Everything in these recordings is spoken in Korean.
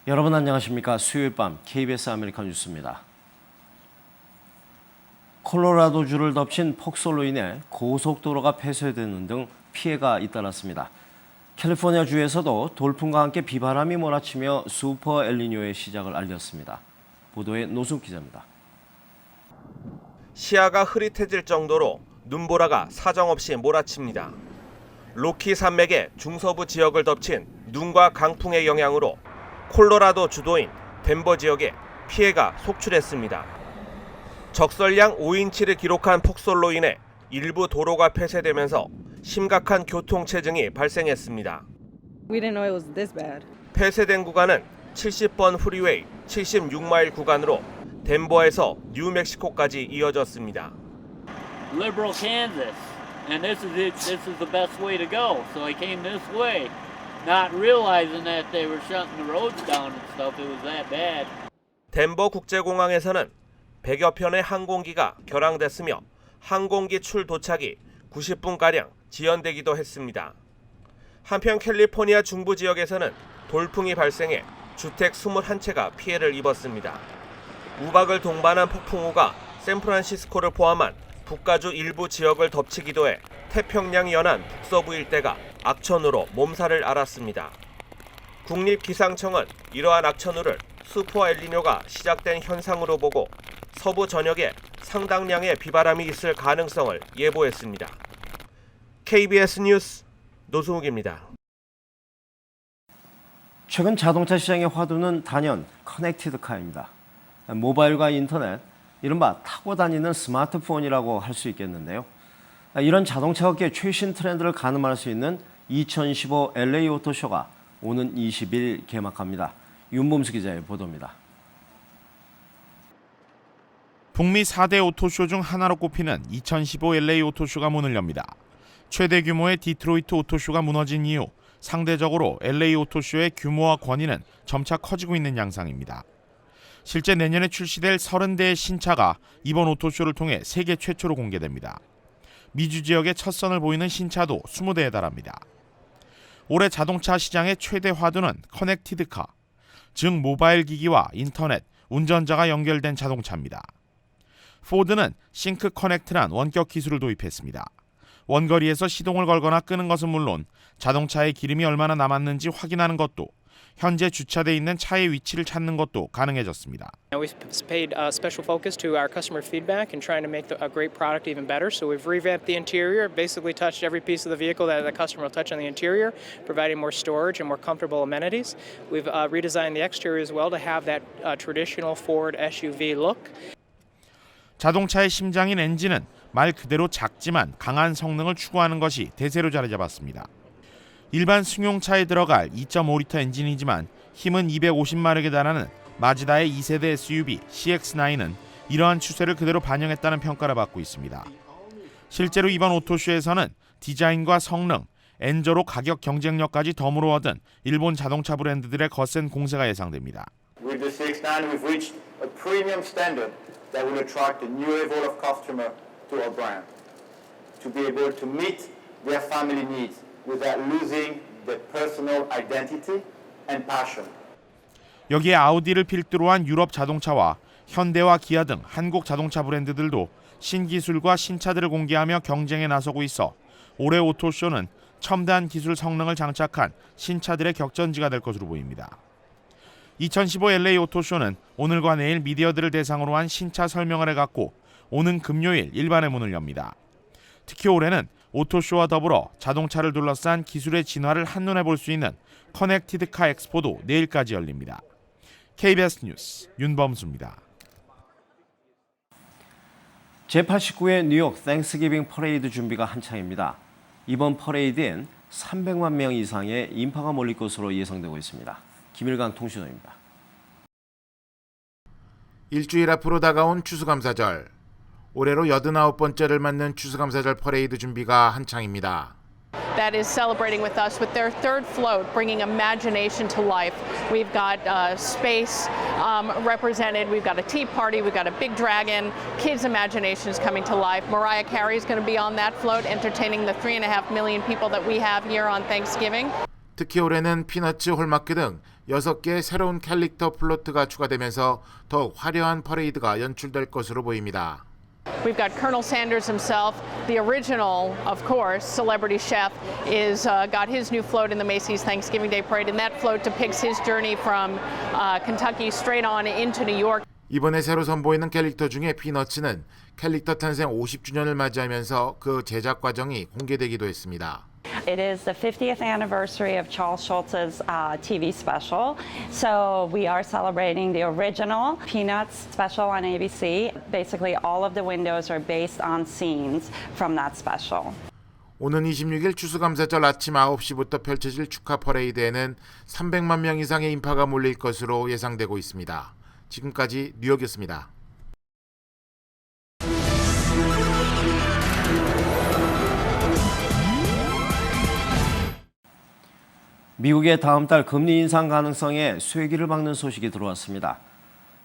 여러분 안녕하십니까? 수요일 밤 KBS 아메리칸 뉴스입니다. 콜로라도주를 덮친 폭설로 인해 고속도로가 폐쇄되는 등 피해가 잇따랐습니다. 캘리포니아주에서도 돌풍과 함께 비바람이 몰아치며 슈퍼 엘니뇨의 시작을 알렸습니다. 보도에 노승 기자입니다. 시야가 흐릿해질 정도로 눈보라가 사정없이 몰아칩니다. 로키 산맥의 중서부 지역을 덮친 눈과 강풍의 영향으로 콜로라도 주도인 덴버 지역에 피해가 속출했습니다. 적설량 5인치를 기록한 폭설로 인해 일부 도로가 폐쇄되면서 심각한 교통체증이 발생했습니다. We didn't know it was this bad. 폐쇄된 구간은 70번 프리웨이 76마일 구간으로 덴버에서 뉴멕시코까지 이어졌습니다. Liberal Kansas, and this is the best way to go. So I came this way, not realizing that they were shutting the roads down and stuff. It was that bad. 덴버 국제공항에서는 100여 편의 항공기가 결항됐으며 항공기 출 도착이 90분가량 지연되기도 했습니다. 한편 캘리포니아 중부 지역에서는 돌풍이 발생해 주택 21채가 피해를 입었습니다. 우박을 동반한 폭풍우가 샌프란시스코를 포함한 북가주 일부 지역을 덮치기도 해 태평양 연안 북서부 일대가 악천후로 몸살을 앓았습니다. 국립기상청은 이러한 악천후를 슈퍼 엘니뇨가 시작된 현상으로 보고 서부 전역에 상당량의 비바람이 있을 가능성을 예보했습니다. KBS 뉴스 노승욱입니다. 최근 자동차 시장의 화두는 단연 커넥티드 카입니다. 모바일과 인터넷, 이른바 타고 다니는 스마트폰이라고 할 수 있겠는데요. 이런 자동차 업계의 최신 트렌드를 가늠할 수 있는 2015 LA 오토쇼가 오는 20일 개막합니다. 윤범수 기자의 보도입니다. 북미 4대 오토쇼 중 하나로 꼽히는 2015 LA 오토쇼가 문을 엽니다. 최대 규모의 디트로이트 오토쇼가 무너진 이후 상대적으로 LA 오토쇼의 규모와 권위는 점차 커지고 있는 양상입니다. 실제 내년에 출시될 30대의 신차가 이번 오토쇼를 통해 세계 최초로 공개됩니다. 미주 지역의 첫 선을 보이는 신차도 20대에 달합니다. 올해 자동차 시장의 최대 화두는 커넥티드카, 즉 모바일 기기와 인터넷, 운전자가 연결된 자동차입니다. 포드는 싱크 커넥트란 원격 기술을 도입했습니다. 원거리에서 시동을 걸거나 끄는 것은 물론 자동차에 기름이 얼마나 남았는지 확인하는 것도, 현재 주차돼 있는 차의 위치를 찾는 것도 가능해졌습니다. We've paid special focus to our customer feedback and trying to make a great product even better. So we've revamped the interior, basically touched every piece of the vehicle that the customer will touch on the interior, providing more storage and more comfortable amenities. We've redesigned the exterior as well to have that traditional Ford SUV look. 자동차의 심장인 엔진은 말 그대로 작지만 강한 성능을 추구하는 것이 대세로 자리 잡았습니다. 일반 승용차에 들어갈 2.5리터 엔진이지만 힘은 250마력에 달하는 마즈다의 2세대 SUV CX-9은 이러한 추세를 그대로 반영했다는 평가를 받고 있습니다. 실제로 이번 오토쇼에서는 디자인과 성능, 엔저로 가격 경쟁력까지 덤으로 얻은 일본 자동차 브랜드들의 거센 공세가 예상됩니다. With the CX-9, we've reached a premium standard that will attract a new level of customer to our brand, to be able to meet their family needs without losing their personal identity and passion. 여기에 아우디를 필두로 한 유럽 자동차와 현대와 기아 등 한국 자동차 브랜드들도 신기술과 신차들을 공개하며 경쟁에 나서고 있어 올해 오토쇼는 첨단 기술 성능을 장착한 신차들의 격전지가 될 것으로 보입니다. 2015 LA 오토쇼는 오늘과 내일 미디어들을 대상으로 한 신차 설명을 해갖고 오는 금요일 일반의 문을 엽니다. 특히 올해는 오토쇼와 더불어 자동차를 둘러싼 기술의 진화를 한눈에 볼 수 있는 커넥티드카 엑스포도 내일까지 열립니다. KBS 뉴스 윤범수입니다. 제89회 뉴욕 땡스기빙 퍼레이드 준비가 한창입니다. 이번 퍼레이드엔 300만 명 이상의 인파가 몰릴 것으로 예상되고 있습니다. 김일강 통신원입니다. 일주일 앞으로 다가온 추수감사절. 올해로 89번째를 맞는 추수감사절 퍼레이드 준비가 한창입니다. That is celebrating with us with their third float, bringing imagination to life. We've got space represented. We've got a tea party. We've got a big dragon. Kids' imagination is coming to life. Mariah Carey is going to be on that float, entertaining the 3.5 million people that we have here on Thanksgiving. 특히 올해는 피너츠, 홀마크 등 6개의 새로운 캐릭터 플로트가 추가되면서 더욱 화려한 퍼레이드가 연출될 것으로 보입니다. We've got Colonel Sanders himself, the original, of course, celebrity chef, is got his new float in the Macy's Thanksgiving Day Parade, and that float depicts his journey from Kentucky straight on into New York. 이번에 새로 선보이는 캐릭터 중에 피너츠는 캐릭터 탄생 50주년을 맞이하면서 그 제작 과정이 공개되기도 했습니다. It is the 50th anniversary of Charles Schulz's TV special. So we are celebrating the original Peanuts special on ABC. Basically, all of the windows are based on scenes from that special. 오는 26일 추수감사절 아침 9시부터 펼쳐질 축하 퍼레이드에는 300만 명 이상의 인파가 몰릴 것으로 예상되고 있습니다. 지금까지 뉴욕이었습니다. 미국의 다음 달 금리 인상 가능성에 쐐기를 박는 소식이 들어왔습니다.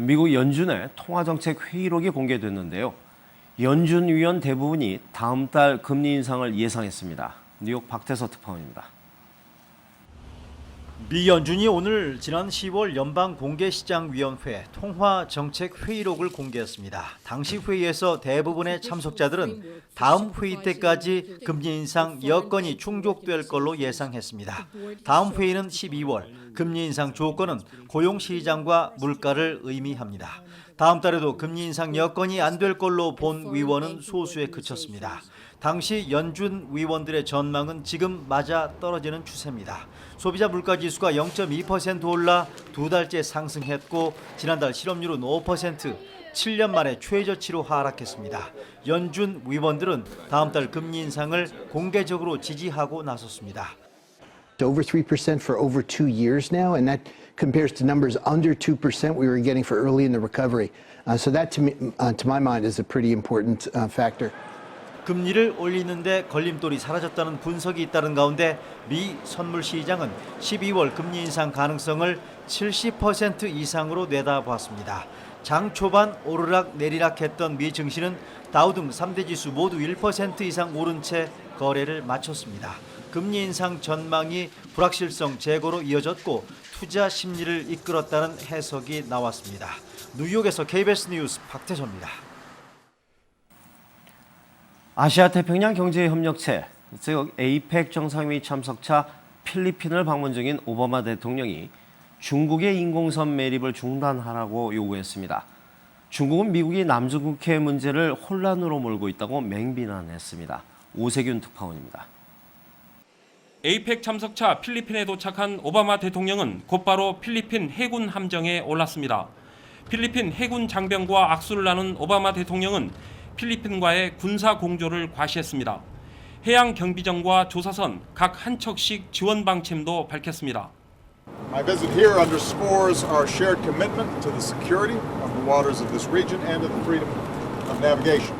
미국 연준의 통화정책 회의록이 공개됐는데요. 연준 위원 대부분이 다음 달 금리 인상을 예상했습니다. 뉴욕 박태서 특파원입니다. 미 연준이 오늘 지난 10월 연방공개시장위원회 통화정책회의록을 공개했습니다. 당시 회의에서 대부분의 참석자들은 다음 회의 때까지 금리 인상 여건이 충족될 걸로 예상했습니다. 다음 회의는 12월, 금리 인상 조건은 고용시장과 물가를 의미합니다. 다음 달에도 금리 인상 여건이 안 될 걸로 본 위원은 소수에 그쳤습니다. 당시 연준 위원들의 전망은 지금 맞아 떨어지는 추세입니다. 소비자 물가지수가 0.2% 올라 2달째 상승했고 지난달 실업률은 5%, 7년 만에 최저치로 하락했습니다. 연준 위원들은 다음 달 금리 인상을 공개적으로 지지하고 나섰습니다. Over 3% for over 2 years now, and that compares to numbers under 2% we were getting for early in the recovery. So that, to my mind, is a pretty important factor. 금리를 올리는데 걸림돌이 사라졌다는 분석이 잇따른 가운데 미 선물 시장은 12월 금리 인상 가능성을 70% 이상으로 내다봤습니다. 장 초반 오르락 내리락했던 미 증시는 다우 등 3대 지수 모두 1% 이상 오른 채 거래를 마쳤습니다. 금리 인상 전망이 불확실성 제거로 이어졌고 투자 심리를 이끌었다는 해석이 나왔습니다. 뉴욕에서 KBS 뉴스 박태서입니다. 아시아태평양 경제협력체, 즉 APEC 정상회의 참석차 필리핀을 방문 중인 오바마 대통령이 중국의 인공섬 매립을 중단하라고 요구했습니다. 중국은 미국이 남중국해 문제를 혼란으로 몰고 있다고 맹비난했습니다. 오세균 특파원입니다. APEC 참석차 필리핀에 도착한 오바마 대통령은 곧바로 필리핀 해군 함정에 올랐습니다. 필리핀 해군 장병과 악수를 나눈 오바마 대통령은 필리핀과의 군사 공조를 과시했습니다. 해양 경비정과 조사선 각 한 척씩 지원 방침도 밝혔습니다. My visit here underscores our shared commitment to the security of the waters of this region and to the freedom of navigation.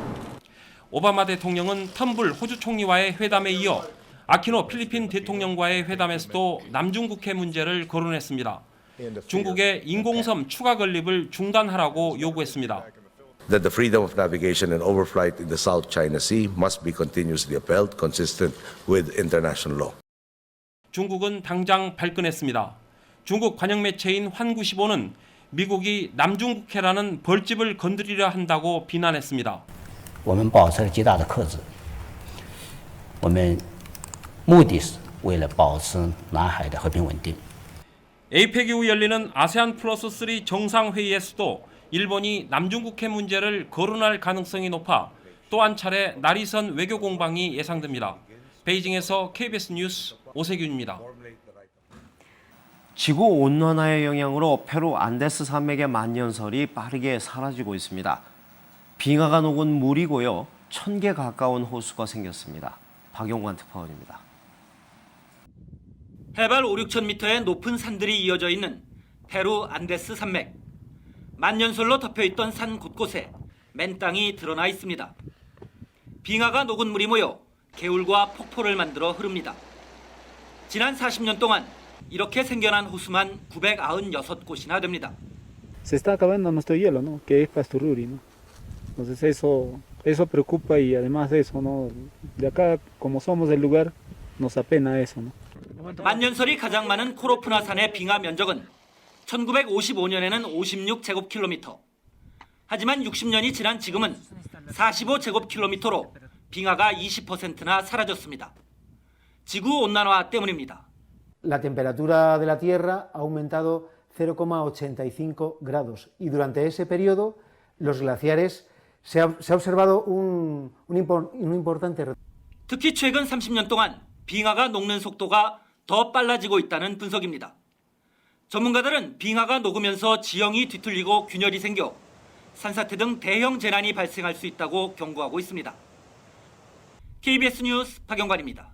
오바마 대통령은 텀블 호주 총리와의 회담에 이어 아키노 필리핀 대통령과의 회담에서도 남중국해 문제를 거론했습니다. 중국의 인공섬 추가 건립을 중단하라고 요구했습니다. That the freedom of navigation and overflight in the South China Sea must be continuously upheld, consistent with international law. 중국은 당장 발끈했습니다. 중국 관영 매체인 환구시보는 미국이 남중국해라는 벌집을 건드리려 한다고 비난했습니다. 我们保持了极大的克制，我们目的是为了保持南海的和平稳定。 APEC 이후 열리는 아세안 플러스 3 정상회의에서도 일본이 남중국해 문제를 거론할 가능성이 높아 또 한 차례 날이선 외교 공방이 예상됩니다. 베이징에서 KBS 뉴스 오세균입니다. 지구 온난화의 영향으로 페루 안데스 산맥의 만년설이 빠르게 사라지고 있습니다. 빙하가 녹은 물이 고여 1000개 가까운 호수가 생겼습니다. 박용관 특파원입니다. 해발 5, 6천 미터의 높은 산들이 이어져 있는 페루 안데스 산맥. 만년설로 덮여있던 산 곳곳에 맨땅이 드러나 있습니다. 빙하가 녹은 물이 모여 개울과 폭포를 만들어 흐릅니다. 지난 40년 동안 이렇게 생겨난 호수만 996곳이나 됩니다. Se está acabando nuestro hielo, ¿no? Que es Pastururi, ¿no? Entonces eso preocupa y además de eso, ¿no? De acá, como somos del lugar, nos apena eso, ¿no? 만년설이 가장 많은 코로프나산의 빙하 면적은 1955년에는 56제곱킬로미터. 하지만 60년이 지난 지금은 45제곱킬로미터로 빙하가 20%나 사라졌습니다. 지구 온난화 때문입니다. La temperatura de la Tierra ha aumentado 0,85 grados y durante ese periodo los glaciares se ha observado un importante retraso. 특히 최근 30년 동안 빙하가 녹는 속도가 더 빨라지고 있다는 분석입니다. 전문가들은 빙하가 녹으면서 지형이 뒤틀리고 균열이 생겨 산사태 등 대형 재난이 발생할 수 있다고 경고하고 있습니다. KBS 뉴스 박영관입니다.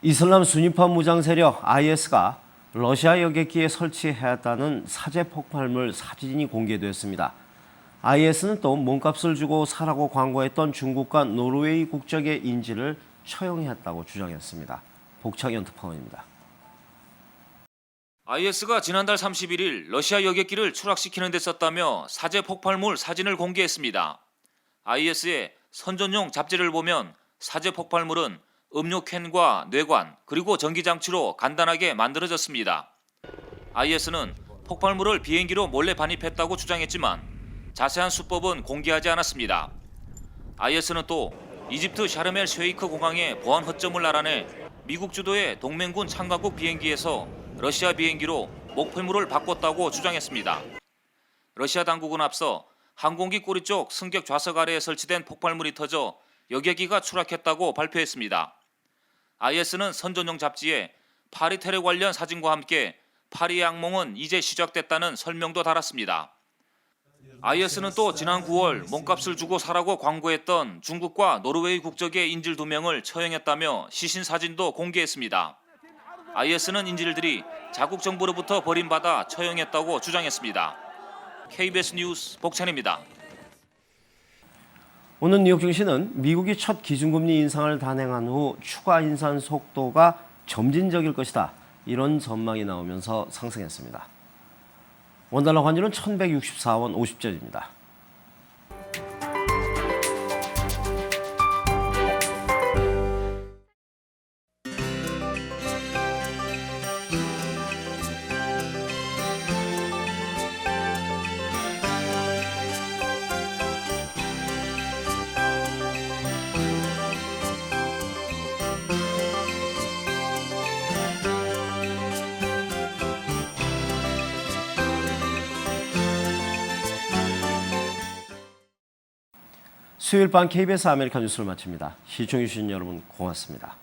이슬람 순위파 무장 세력 IS가 러시아 여객기에 설치했다는 사제 폭발물 사진이 공개됐습니다. IS는 또 몸값을 주고 사라고 광고했던 중국과 노르웨이 국적의 인질을 처형했다고 주장했습니다. 복창현 특파원입니다. IS가 지난달 31일 러시아 여객기를 추락시키는 데 썼다며 사제 폭발물 사진을 공개했습니다. IS의 선전용 잡지를 보면 사제 폭발물은 음료 캔과 뇌관 그리고 전기장치로 간단하게 만들어졌습니다. IS는 폭발물을 비행기로 몰래 반입했다고 주장했지만 자세한 수법은 공개하지 않았습니다. IS는 또 이집트 샤르멜 쉐이크 공항의 보안 허점을 알아내 미국 주도의 동맹군 참가국 비행기에서 러시아 비행기로 목표물을 바꿨다고 주장했습니다. 러시아 당국은 앞서 항공기 꼬리 쪽 승객 좌석 아래에 설치된 폭발물이 터져 여객기가 추락했다고 발표했습니다. IS는 선전용 잡지에 파리 테러 관련 사진과 함께 파리의 악몽은 이제 시작됐다는 설명도 달았습니다. IS는 또 지난 9월 몸값을 주고 사라고 광고했던 중국과 노르웨이 국적의 인질 2명을 처형했다며 시신 사진도 공개했습니다. IS는 인질들이 자국 정부로부터 버림받아 처형했다고 주장했습니다. KBS 뉴스 복찬입니다. 오늘 뉴욕 증시는 미국이 첫 기준금리 인상을 단행한 후 추가 인상 속도가 점진적일 것이다. 이런 전망이 나오면서 상승했습니다. 원달러 환율은 1164원 50전입니다. 수요일 밤 KBS 아메리카 뉴스를 마칩니다. 시청해주신 여러분 고맙습니다.